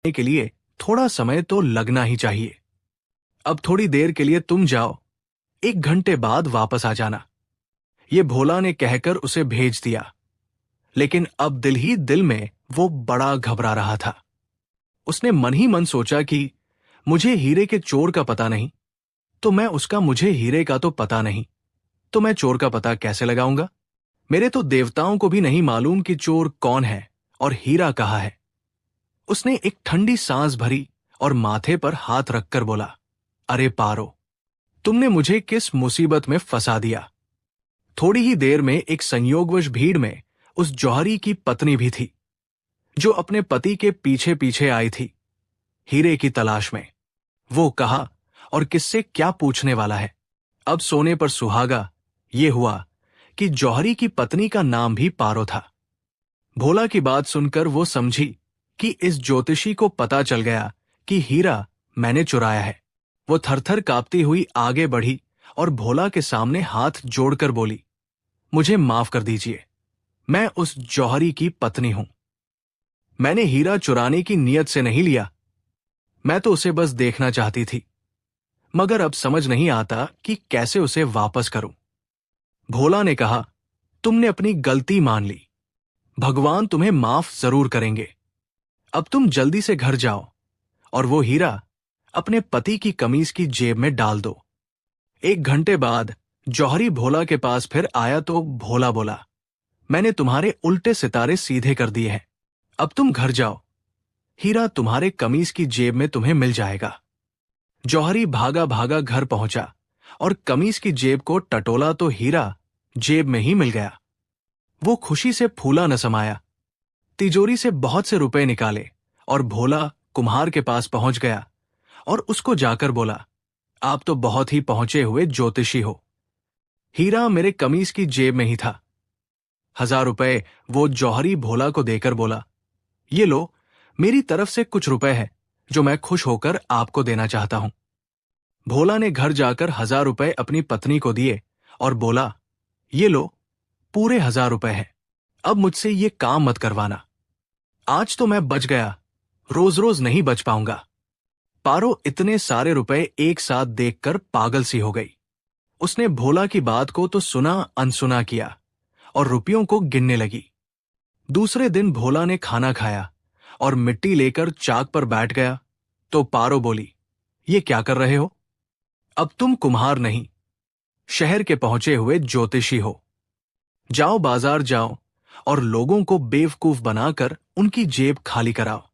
के लिए थोड़ा समय तो लगना ही चाहिए। अब थोड़ी देर के लिए तुम जाओ, 1 घंटे बाद वापस आ जाना। ये भोला ने कहकर उसे भेज दिया। लेकिन अब दिल ही दिल में वो बड़ा घबरा रहा था। उसने मन ही मन सोचा कि मुझे हीरे के चोर का पता नहीं, तो मैं उसका मुझे हीरे का तो पता नहीं, तो मैं चोर का पता कैसे लगाऊंगा? मेरे तो देवताओं को भी नहीं मालूम कि चोर कौन है और हीरा कहाँ है। उसने एक ठंडी सांस भरी और माथे पर हाथ रखकर बोला, अरे पारो, तुमने मुझे किस मुसीबत में फंसा दिया। थोड़ी ही देर में एक संयोगवश भीड़ में उस जौहरी की पत्नी भी थी, जो अपने पति के पीछे पीछे आई थी, हीरे की तलाश में। वो कहा और किससे क्या पूछने वाला है। अब सोने पर सुहागा ये हुआ कि जौहरी की पत्नी का नाम भी पारो था। भोला की बात सुनकर वो समझी कि इस ज्योतिषी को पता चल गया कि हीरा मैंने चुराया है। वो थरथर कांपती हुई आगे बढ़ी और भोला के सामने हाथ जोड़कर बोली, मुझे माफ कर दीजिए, मैं उस जौहरी की पत्नी हूं। मैंने हीरा चुराने की नीयत से नहीं लिया, मैं तो उसे बस देखना चाहती थी, मगर अब समझ नहीं आता कि कैसे उसे वापस करूं। भोला ने कहा, तुमने अपनी गलती मान ली, भगवान तुम्हें माफ जरूर करेंगे। अब तुम जल्दी से घर जाओ और वो हीरा अपने पति की कमीज की जेब में डाल दो। 1 घंटे बाद जौहरी भोला के पास फिर आया तो भोला बोला, मैंने तुम्हारे उल्टे सितारे सीधे कर दिए हैं, अब तुम घर जाओ, हीरा तुम्हारे कमीज की जेब में तुम्हें मिल जाएगा। जौहरी भागा भागा घर पहुंचा और कमीज की जेब को टटोला तो हीरा जेब में ही मिल गया। वो खुशी से फूला न समाया, तिजोरी से बहुत से रुपए निकाले और भोला कुम्हार के पास पहुंच गया और उसको जाकर बोला, आप तो बहुत ही पहुंचे हुए ज्योतिषी हो, हीरा मेरे कमीज की जेब में ही था। 1000 रुपए वो जौहरी भोला को देकर बोला, ये लो, मेरी तरफ से कुछ रुपए हैं जो मैं खुश होकर आपको देना चाहता हूं। भोला ने घर जाकर 1000 रुपए अपनी पत्नी को दिए और बोला, ये लो, पूरे 1000 रुपए हैं, अब मुझसे ये काम मत करवाना। आज तो मैं बच गया, रोज रोज नहीं बच पाऊंगा। पारो इतने सारे रुपए एक साथ देखकर पागल सी हो गई। उसने भोला की बात को तो सुना अनसुना किया और रुपयों को गिनने लगी। दूसरे दिन भोला ने खाना खाया और मिट्टी लेकर चाक पर बैठ गया तो पारो बोली, ये क्या कर रहे हो? अब तुम कुम्हार नहीं, शहर के पहुंचे हुए ज्योतिषी हो। जाओ बाजार जाओ और लोगों को बेवकूफ बनाकर उनकी जेब खाली कराओ।